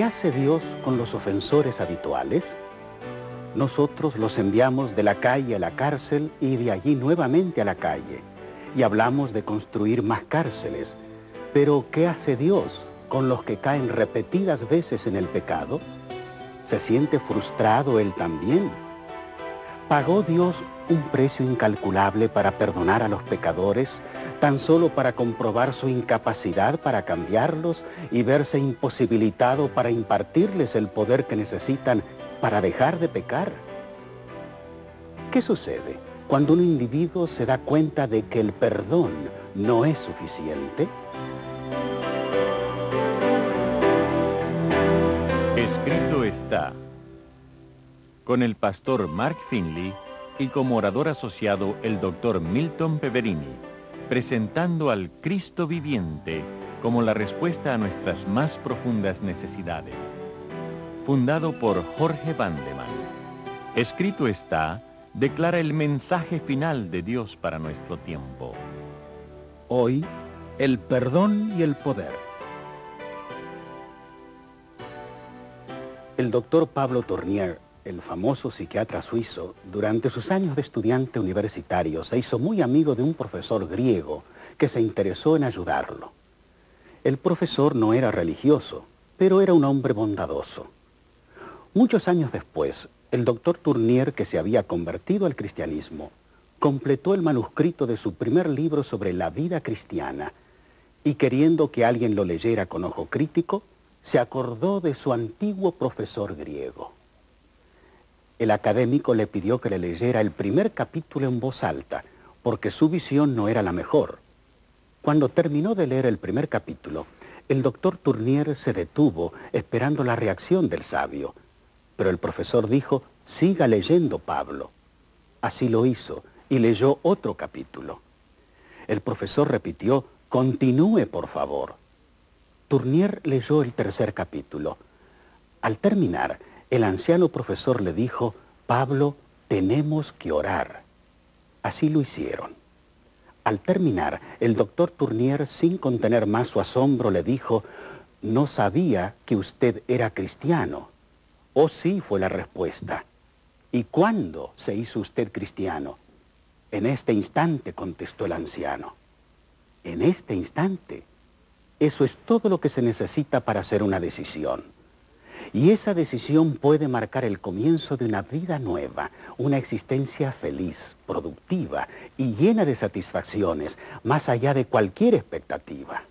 ¿Qué hace Dios con los ofensores habituales? Nosotros los enviamos de la calle a la cárcel y de allí nuevamente a la calle. Y hablamos de construir más cárceles. Pero ¿qué hace Dios con los que caen repetidas veces en el pecado? ¿Se siente frustrado Él también? ¿Pagó Dios un precio incalculable para perdonar a los pecadores, tan solo para comprobar su incapacidad para cambiarlos y verse imposibilitado para impartirles el poder que necesitan para dejar de pecar? ¿Qué sucede cuando un individuo se da cuenta de que el perdón no es suficiente? Escrito está, con el pastor Mark Finley y como orador asociado el doctor Milton Peverini, presentando al Cristo viviente como la respuesta a nuestras más profundas necesidades. Fundado por Jorge Bandeman. Escrito está, declara el mensaje final de Dios para nuestro tiempo. Hoy, el perdón y el poder. El doctor Pablo Tournier, el famoso psiquiatra suizo, durante sus años de estudiante universitario se hizo muy amigo de un profesor griego que se interesó en ayudarlo. El profesor no era religioso, pero era un hombre bondadoso. Muchos años después, el doctor Tournier, que se había convertido al cristianismo, completó el manuscrito de su primer libro sobre la vida cristiana y, queriendo que alguien lo leyera con ojo crítico, se acordó de su antiguo profesor griego. El académico le pidió que le leyera el primer capítulo en voz alta, porque su visión no era la mejor. Cuando terminó de leer el primer capítulo, el doctor Tournier se detuvo esperando la reacción del sabio. Pero el profesor dijo, siga leyendo, Pablo. Así lo hizo y leyó otro capítulo. El profesor repitió, continúe, por favor. Tournier leyó el tercer capítulo. Al terminar, el anciano profesor le dijo, Pablo, tenemos que orar. Así lo hicieron. Al terminar, el doctor Tournier, sin contener más su asombro, le dijo, no sabía que usted era cristiano. Oh, sí, fue la respuesta. ¿Y cuándo se hizo usted cristiano? En este instante, contestó el anciano. En este instante. Eso es todo lo que se necesita para hacer una decisión. Y esa decisión puede marcar el comienzo de una vida nueva, una existencia feliz, productiva y llena de satisfacciones, más allá de cualquier expectativa.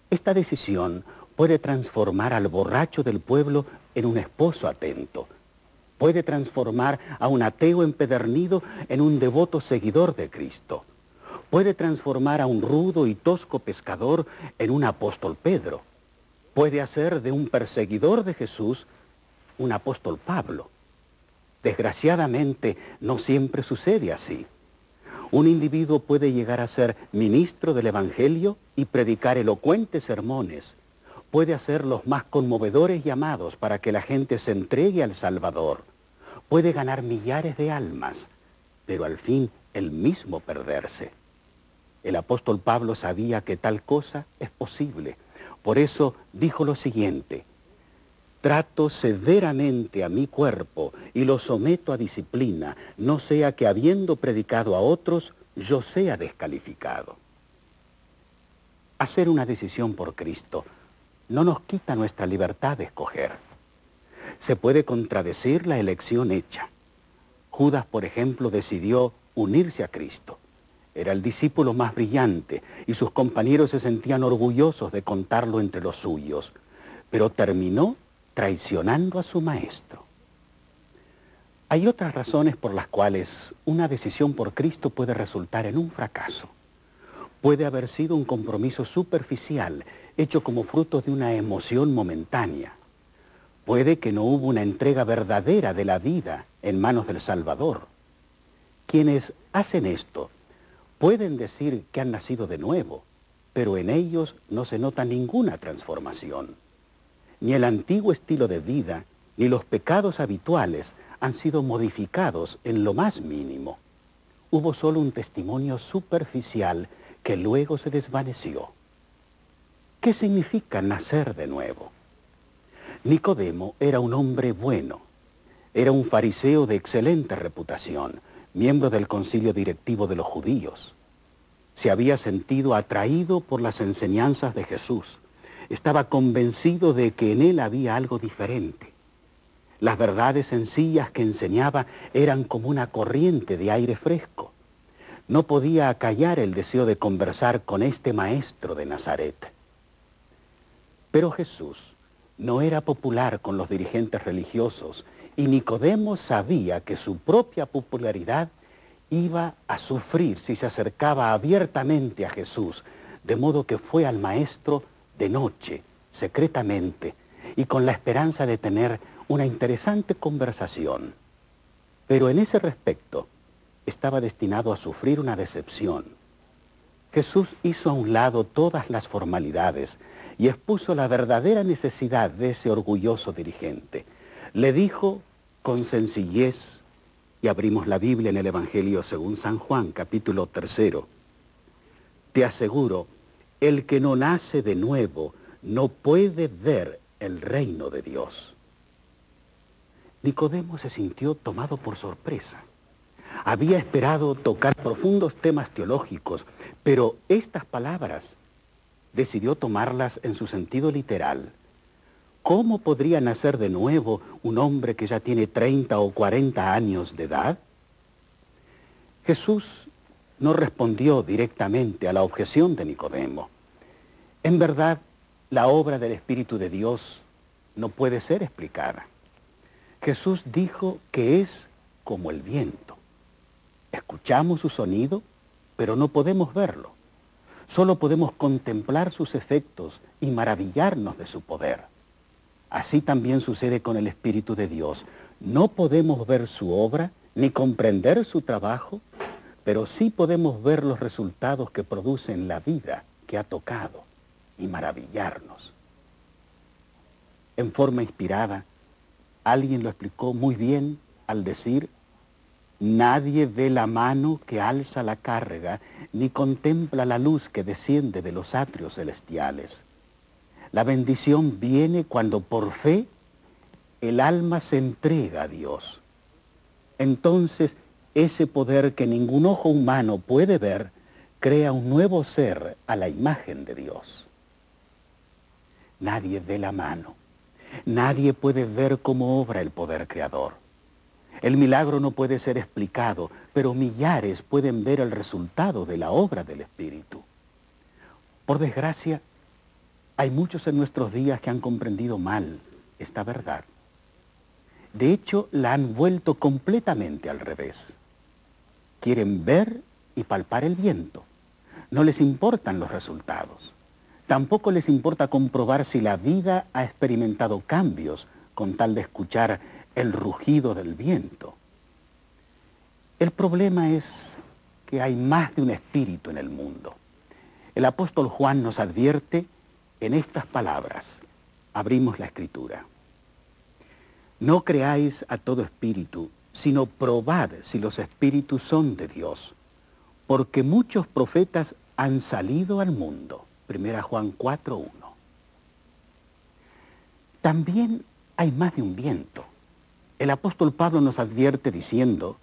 Esta decisión puede transformar al borracho del pueblo en un esposo atento. Puede transformar a un ateo empedernido en un devoto seguidor de Cristo. Puede transformar a un rudo y tosco pescador en un apóstol Pedro. Puede hacer de un perseguidor de Jesús un apóstol Pablo. Desgraciadamente, no siempre sucede así. Un individuo puede llegar a ser ministro del Evangelio y predicar elocuentes sermones. Puede hacer los más conmovedores llamados para que la gente se entregue al Salvador. Puede ganar millares de almas, pero al fin él mismo perderse. El apóstol Pablo sabía que tal cosa es posible. Por eso dijo lo siguiente, trato severamente a mi cuerpo y lo someto a disciplina, no sea que habiendo predicado a otros, yo sea descalificado. Hacer una decisión por Cristo no nos quita nuestra libertad de escoger. Se puede contradecir la elección hecha. Judas, por ejemplo, decidió unirse a Cristo. Era el discípulo más brillante y sus compañeros se sentían orgullosos de contarlo entre los suyos, pero terminó traicionando a su maestro. Hay otras razones por las cuales una decisión por Cristo puede resultar en un fracaso. Puede haber sido un compromiso superficial, hecho como fruto de una emoción momentánea. Puede que no hubo una entrega verdadera de la vida en manos del Salvador. Quienes hacen esto pueden decir que han nacido de nuevo, pero en ellos no se nota ninguna transformación. Ni el antiguo estilo de vida, ni los pecados habituales han sido modificados en lo más mínimo. Hubo solo un testimonio superficial que luego se desvaneció. ¿Qué significa nacer de nuevo? Nicodemo era un hombre bueno. Era un fariseo de excelente reputación, miembro del concilio directivo de los judíos. Se había sentido atraído por las enseñanzas de Jesús. Estaba convencido de que en él había algo diferente. Las verdades sencillas que enseñaba eran como una corriente de aire fresco. No podía acallar el deseo de conversar con este maestro de Nazaret. Pero Jesús no era popular con los dirigentes religiosos y Nicodemo sabía que su propia popularidad iba a sufrir si se acercaba abiertamente a Jesús, de modo que fue al maestro de noche, secretamente, y con la esperanza de tener una interesante conversación. Pero en ese respecto estaba destinado a sufrir una decepción. Jesús hizo a un lado todas las formalidades y expuso la verdadera necesidad de ese orgulloso dirigente. Le dijo con sencillez, y abrimos la Biblia en el Evangelio según San Juan, capítulo 3. Te aseguro, el que no nace de nuevo no puede ver el reino de Dios. Nicodemo se sintió tomado por sorpresa. Había esperado tocar profundos temas teológicos, pero estas palabras decidió tomarlas en su sentido literal. ¿Cómo podría nacer de nuevo un hombre que ya tiene 30 o 40 años de edad? Jesús no respondió directamente a la objeción de Nicodemo. En verdad, la obra del Espíritu de Dios no puede ser explicada. Jesús dijo que es como el viento. Escuchamos su sonido, pero no podemos verlo. Solo podemos contemplar sus efectos y maravillarnos de su poder. Así también sucede con el Espíritu de Dios. No podemos ver su obra ni comprender su trabajo, pero sí podemos ver los resultados que produce en la vida que ha tocado y maravillarnos. En forma inspirada, alguien lo explicó muy bien al decir: nadie ve la mano que alza la carga, ni contempla la luz que desciende de los atrios celestiales. La bendición viene cuando por fe el alma se entrega a Dios. Entonces, ese poder que ningún ojo humano puede ver, crea un nuevo ser a la imagen de Dios. Nadie ve la mano. Nadie puede ver cómo obra el poder creador. El milagro no puede ser explicado, pero millares pueden ver el resultado de la obra del Espíritu. Por desgracia, hay muchos en nuestros días que han comprendido mal esta verdad. De hecho, la han vuelto completamente al revés. Quieren ver y palpar el viento. No les importan los resultados. Tampoco les importa comprobar si la vida ha experimentado cambios con tal de escuchar el rugido del viento. El problema es que hay más de un espíritu en el mundo. El apóstol Juan nos advierte en estas palabras. Abrimos la Escritura. No creáis a todo espíritu, sino probad si los espíritus son de Dios, porque muchos profetas han salido al mundo. 1 Juan 4:1. También hay más de un viento. El apóstol Pablo nos advierte diciendo: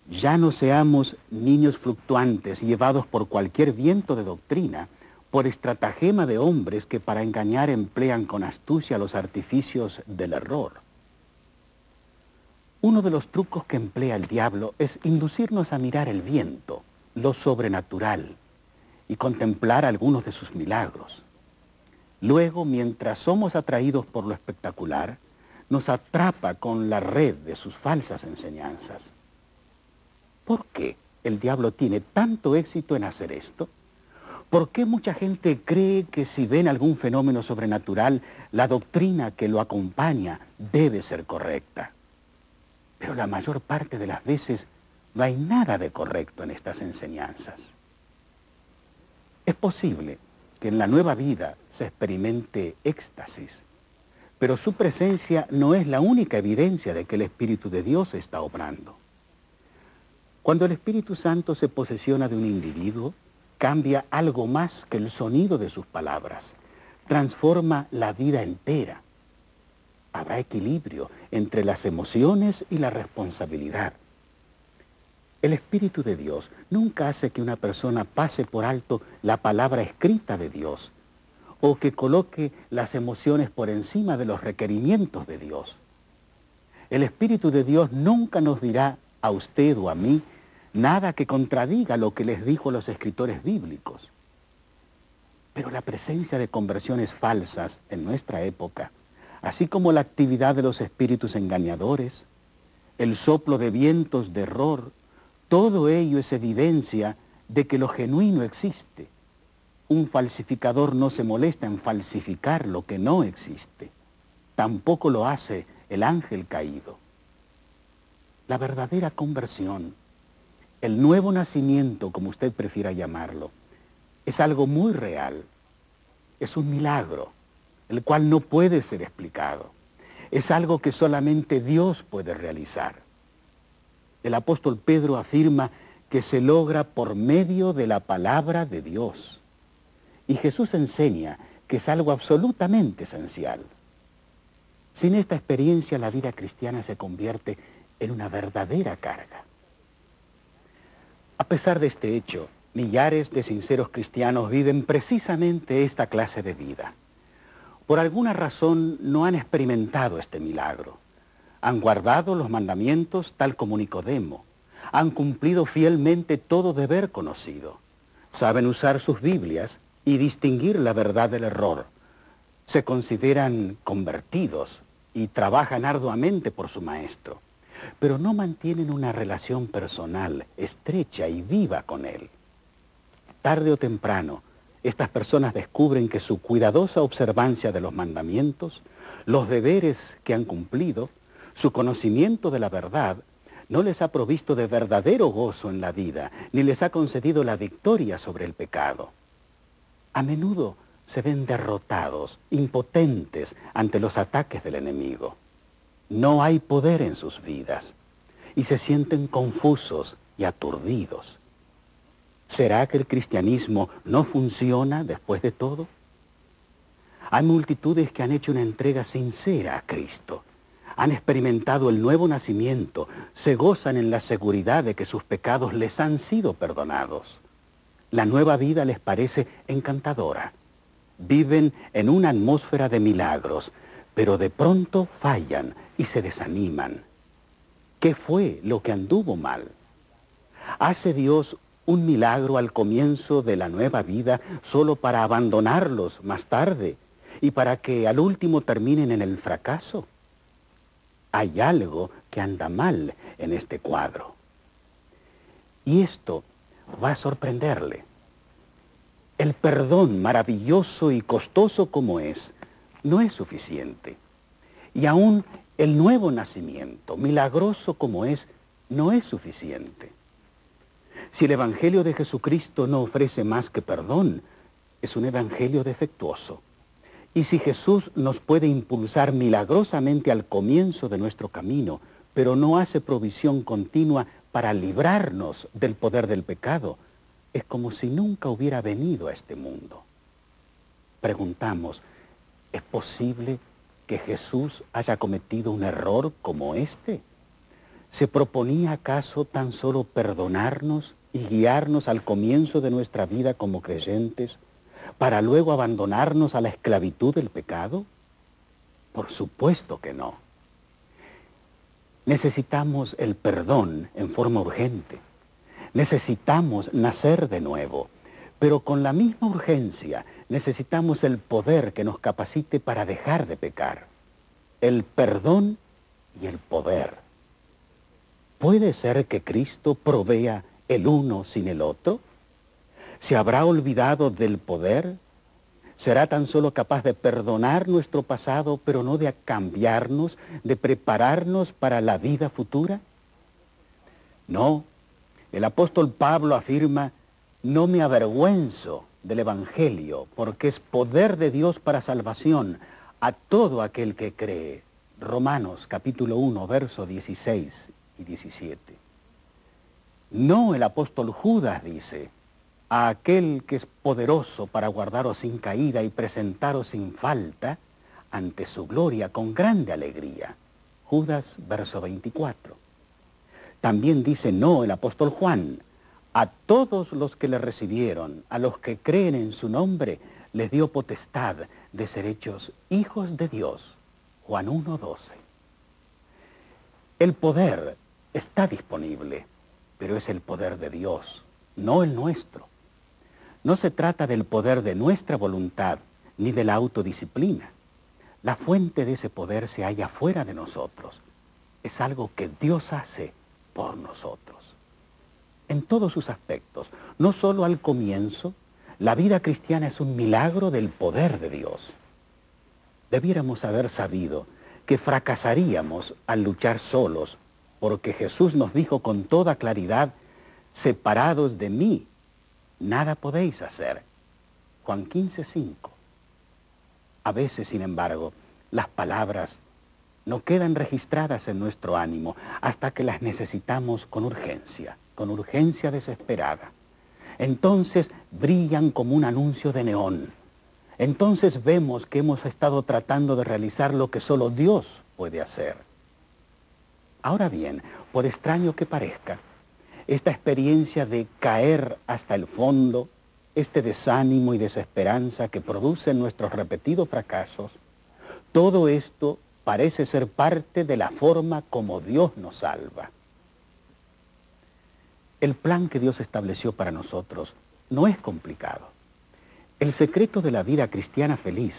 ya no seamos niños fluctuantes llevados por cualquier viento de doctrina, por estratagema de hombres que para engañar emplean con astucia los artificios del error. Uno de los trucos que emplea el diablo es inducirnos a mirar el viento, lo sobrenatural, y contemplar algunos de sus milagros. Luego, mientras somos atraídos por lo espectacular, nos atrapa con la red de sus falsas enseñanzas. ¿Por qué el diablo tiene tanto éxito en hacer esto? ¿Por qué mucha gente cree que si ven algún fenómeno sobrenatural, la doctrina que lo acompaña debe ser correcta? Pero la mayor parte de las veces no hay nada de correcto en estas enseñanzas. Es posible que en la nueva vida se experimente éxtasis, pero su presencia no es la única evidencia de que el Espíritu de Dios está obrando. Cuando el Espíritu Santo se posesiona de un individuo, cambia algo más que el sonido de sus palabras, transforma la vida entera. habrá equilibrio entre las emociones y la responsabilidad. El Espíritu de Dios nunca hace que una persona pase por alto la palabra escrita de Dios o que coloque las emociones por encima de los requerimientos de Dios. El Espíritu de Dios nunca nos dirá a usted o a mí nada que contradiga lo que les dijo los escritores bíblicos. Pero la presencia de conversiones falsas en nuestra época, así como la actividad de los espíritus engañadores, el soplo de vientos de error, todo ello es evidencia de que lo genuino existe. Un falsificador no se molesta en falsificar lo que no existe. Tampoco lo hace el ángel caído. La verdadera conversión, el nuevo nacimiento, como usted prefiera llamarlo, es algo muy real. Es un milagro, el cual no puede ser explicado. Es algo que solamente Dios puede realizar. El apóstol Pedro afirma que se logra por medio de la palabra de Dios. Y Jesús enseña que es algo absolutamente esencial. Sin esta experiencia, la vida cristiana se convierte en una verdadera carga. A pesar de este hecho, millares de sinceros cristianos viven precisamente esta clase de vida. Por alguna razón no han experimentado este milagro. Han guardado los mandamientos tal como Nicodemo. Han cumplido fielmente todo deber conocido. Saben usar sus Biblias y distinguir la verdad del error. Se consideran convertidos y trabajan arduamente por su maestro, pero no mantienen una relación personal, estrecha y viva con él. Tarde o temprano, estas personas descubren que su cuidadosa observancia de los mandamientos, los deberes que han cumplido, su conocimiento de la verdad, no les ha provisto de verdadero gozo en la vida, ni les ha concedido la victoria sobre el pecado. A menudo se ven derrotados, impotentes ante los ataques del enemigo. No hay poder en sus vidas y se sienten confusos y aturdidos. ¿Será que el cristianismo no funciona después de todo? Hay multitudes que han hecho una entrega sincera a Cristo. Han experimentado el nuevo nacimiento, se gozan en la seguridad de que sus pecados les han sido perdonados. La nueva vida les parece encantadora. Viven en una atmósfera de milagros, pero de pronto fallan y se desaniman. ¿Qué fue lo que anduvo mal? ¿Hace Dios un milagro al comienzo de la nueva vida solo para abandonarlos más tarde y para que al último terminen en el fracaso? Hay algo que anda mal en este cuadro. Y esto va a sorprenderle. El perdón, maravilloso y costoso como es, no es suficiente. Y aún el nuevo nacimiento, milagroso como es, no es suficiente. Si el Evangelio de Jesucristo no ofrece más que perdón, es un evangelio defectuoso. Y si Jesús nos puede impulsar milagrosamente al comienzo de nuestro camino, pero no hace provisión continua para librarnos del poder del pecado, es como si nunca hubiera venido a este mundo. Preguntamos, ¿es posible que Jesús haya cometido un error como este? ¿Se proponía acaso tan solo perdonarnos y guiarnos al comienzo de nuestra vida como creyentes, para luego abandonarnos a la esclavitud del pecado? Por supuesto que no. Necesitamos el perdón en forma urgente. Necesitamos nacer de nuevo, pero con la misma urgencia necesitamos el poder que nos capacite para dejar de pecar. El perdón y el poder. ¿Puede ser que Cristo provea el uno sin el otro? ¿Se habrá olvidado del poder? ¿Será tan solo capaz de perdonar nuestro pasado, pero no de cambiarnos, de prepararnos para la vida futura? No. El apóstol Pablo afirma, no me avergüenzo del Evangelio, porque es poder de Dios para salvación a todo aquel que cree. Romanos capítulo 1, versos 16 y 17. No, el apóstol Judas dice, a aquel que es poderoso para guardaros sin caída y presentaros sin falta, ante su gloria con grande alegría. Judas, verso 24. También dice no el apóstol Juan: a todos los que le recibieron, a los que creen en su nombre, les dio potestad de ser hechos hijos de Dios. Juan 1:12. El poder está disponible, pero es el poder de Dios, no el nuestro. No se trata del poder de nuestra voluntad, ni de la autodisciplina. La fuente de ese poder se halla fuera de nosotros. Es algo que Dios hace por nosotros. En todos sus aspectos, no solo al comienzo, la vida cristiana es un milagro del poder de Dios. Debiéramos haber sabido que fracasaríamos al luchar solos, porque Jesús nos dijo con toda claridad: separados de mí, nada podéis hacer. Juan 15:5. A veces, sin embargo, las palabras no quedan registradas en nuestro ánimo hasta que las necesitamos con urgencia desesperada. Entonces brillan como un anuncio de neón. Entonces vemos que hemos estado tratando de realizar lo que solo Dios puede hacer. Ahora bien, por extraño que parezca, esta experiencia de caer hasta el fondo, este desánimo y desesperanza que producen nuestros repetidos fracasos, todo esto parece ser parte de la forma como Dios nos salva. El plan que Dios estableció para nosotros no es complicado. El secreto de la vida cristiana feliz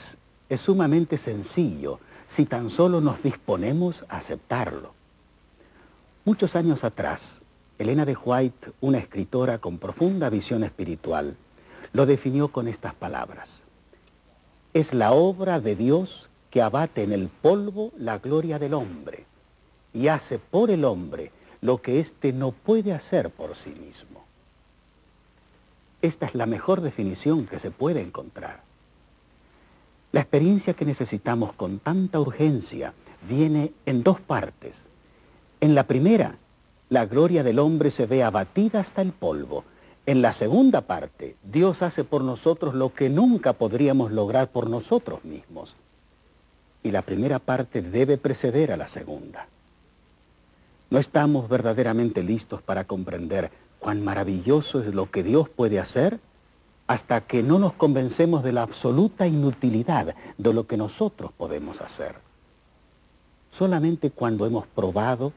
es sumamente sencillo si tan solo nos disponemos a aceptarlo. Muchos años atrás, Elena de White, una escritora con profunda visión espiritual, lo definió con estas palabras: es la obra de Dios que abate en el polvo la gloria del hombre y hace por el hombre lo que éste no puede hacer por sí mismo. Esta es la mejor definición que se puede encontrar. La experiencia que necesitamos con tanta urgencia viene en dos partes. En la primera, la gloria del hombre se ve abatida hasta el polvo. En la segunda parte, Dios hace por nosotros lo que nunca podríamos lograr por nosotros mismos. Y la primera parte debe preceder a la segunda. No estamos verdaderamente listos para comprender cuán maravilloso es lo que Dios puede hacer hasta que no nos convencemos de la absoluta inutilidad de lo que nosotros podemos hacer. Solamente cuando hemos probado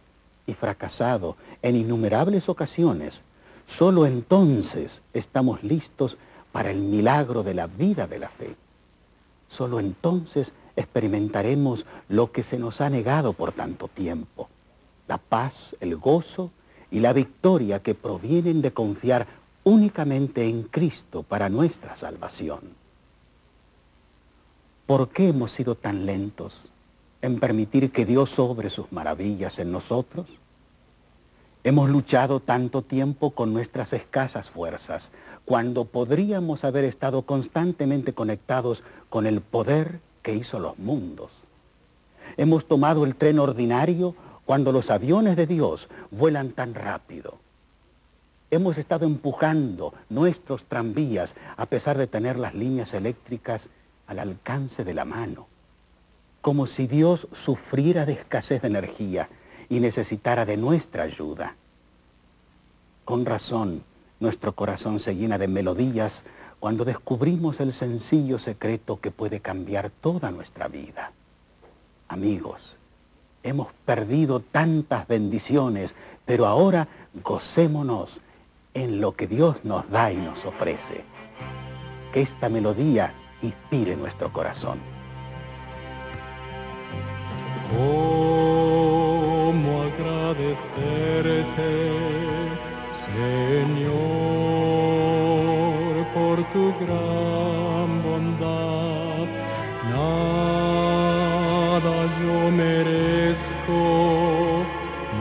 y fracasado en innumerables ocasiones, solo entonces estamos listos para el milagro de la vida de la fe. Solo entonces experimentaremos lo que se nos ha negado por tanto tiempo: la paz, el gozo y la victoria que provienen de confiar únicamente en Cristo para nuestra salvación. ¿Por qué hemos sido tan lentos en permitir que Dios obre sus maravillas en nosotros? Hemos luchado tanto tiempo con nuestras escasas fuerzas, cuando podríamos haber estado constantemente conectados con el poder que hizo los mundos. Hemos tomado el tren ordinario cuando los aviones de Dios vuelan tan rápido. Hemos estado empujando nuestros tranvías a pesar de tener las líneas eléctricas al alcance de la mano, como si Dios sufriera de escasez de energía y necesitara de nuestra ayuda. Con razón, nuestro corazón se llena de melodías cuando descubrimos el sencillo secreto que puede cambiar toda nuestra vida. Amigos, hemos perdido tantas bendiciones, pero ahora gocémonos en lo que Dios nos da y nos ofrece. Que esta melodía inspire nuestro corazón. ¿Cómo agradecerte, Señor, por tu gran bondad? Nada yo merezco,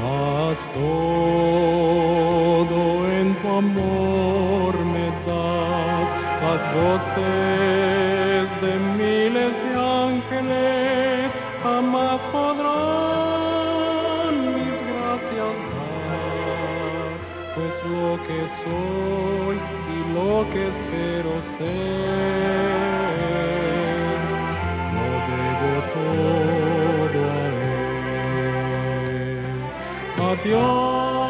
mas todo en tu amor me das. Las voces de miles de ángeles jamás podrán mis gracias dar, pues lo que soy y lo que espero ser, no debo Dios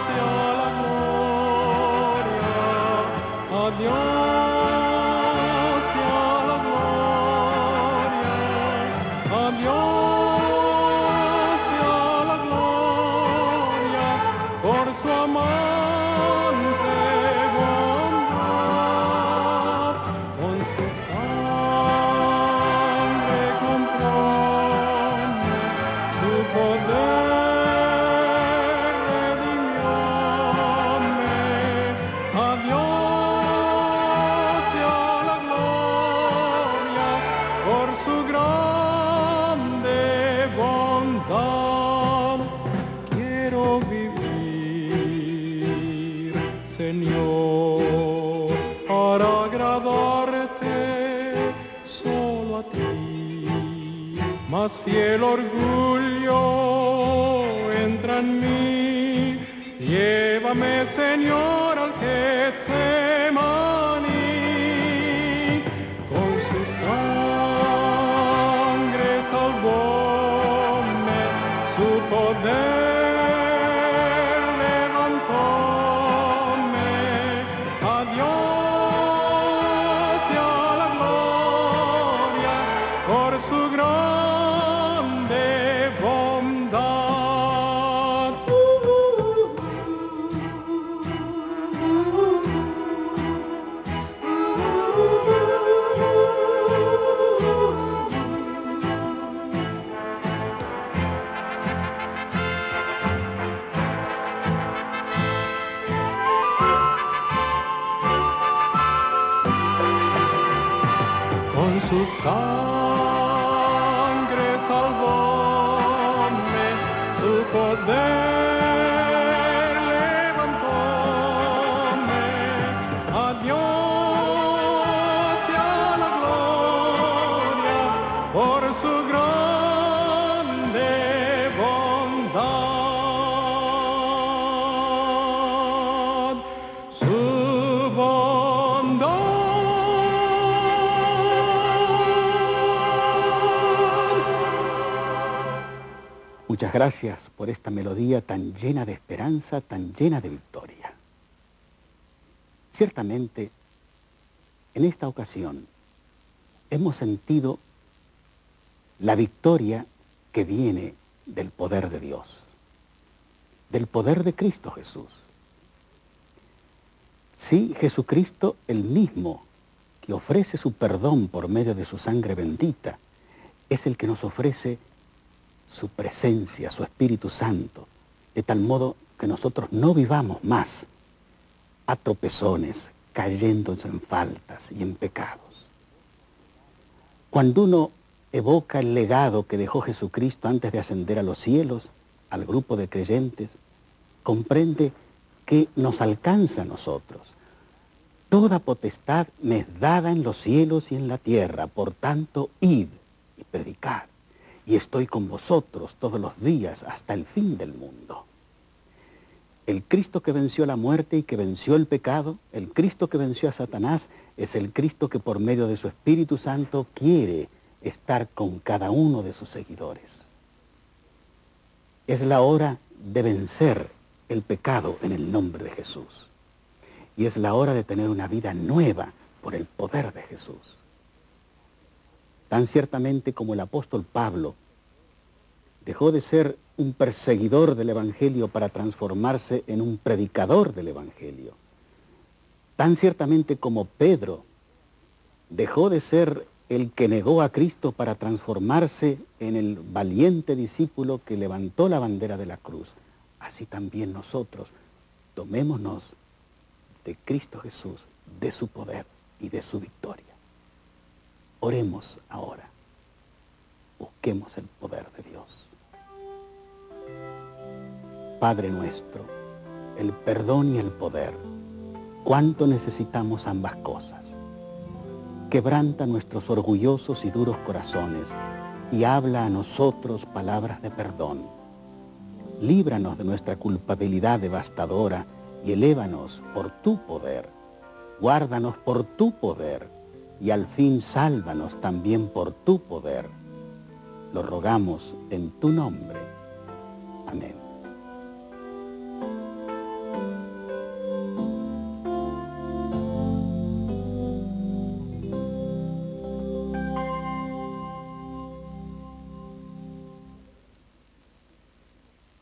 sea la gloria, a Dios sea la gloria, a Dios sea la gloria, por su amante bondad, con su sangre compróme, su poder redimióme. A Dios sea la gloria por su grande bondad. Quiero vivir, Señor, para agradarte solo a ti. Mas si el orgullo entra en mí, llévame, Señor, al Getsemaní. Con su sangre salvóme, su poder levantóme. A Dios sea la gloria por su grande bondad. Con su sangre salvóme, su poder levantóme. A Dios sea la gloria por su grande bondad. Su bondad. Muchas gracias por esta melodía tan llena de esperanza, tan llena de victoria. Ciertamente, en esta ocasión, hemos sentido la victoria que viene del poder de Dios, del poder de Cristo Jesús. Sí, Jesucristo, el mismo que ofrece su perdón por medio de su sangre bendita, es el que nos ofrece su presencia, su Espíritu Santo, de tal modo que nosotros no vivamos más a tropezones, cayendo en faltas y en pecados. Cuando uno evoca el legado que dejó Jesucristo antes de ascender a los cielos, al grupo de creyentes, comprende que nos alcanza a nosotros. Toda potestad me es dada en los cielos y en la tierra, por tanto, id y predicad. Y estoy con vosotros todos los días hasta el fin del mundo. El Cristo que venció la muerte y que venció el pecado, el Cristo que venció a Satanás, es el Cristo que por medio de su Espíritu Santo quiere estar con cada uno de sus seguidores. Es la hora de vencer el pecado en el nombre de Jesús. Y es la hora de tener una vida nueva por el poder de Jesús. Tan ciertamente como el apóstol Pablo dejó de ser un perseguidor del Evangelio para transformarse en un predicador del Evangelio, tan ciertamente como Pedro dejó de ser el que negó a Cristo para transformarse en el valiente discípulo que levantó la bandera de la cruz, así también nosotros tomémonos de Cristo Jesús, de su poder y de su victoria. Oremos ahora. Busquemos el poder de Dios. Padre nuestro, el perdón y el poder, cuánto necesitamos ambas cosas. Quebranta nuestros orgullosos y duros corazones y habla a nosotros palabras de perdón. Líbranos de nuestra culpabilidad devastadora y elévanos por tu poder. Guárdanos por tu poder y al fin sálvanos también por tu poder. Lo rogamos en tu nombre. Amén.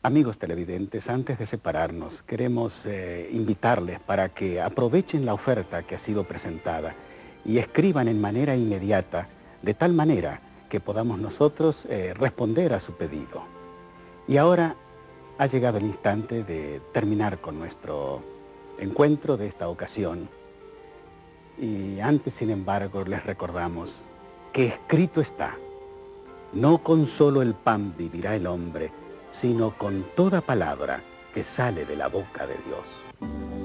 Amigos televidentes, antes de separarnos, queremos invitarles para que aprovechen la oferta que ha sido presentada y escriban en manera inmediata, de tal manera que podamos nosotros responder a su pedido. Y ahora ha llegado el instante de terminar con nuestro encuentro de esta ocasión. Y antes, sin embargo, les recordamos que escrito está: no con solo el pan vivirá el hombre, sino con toda palabra que sale de la boca de Dios.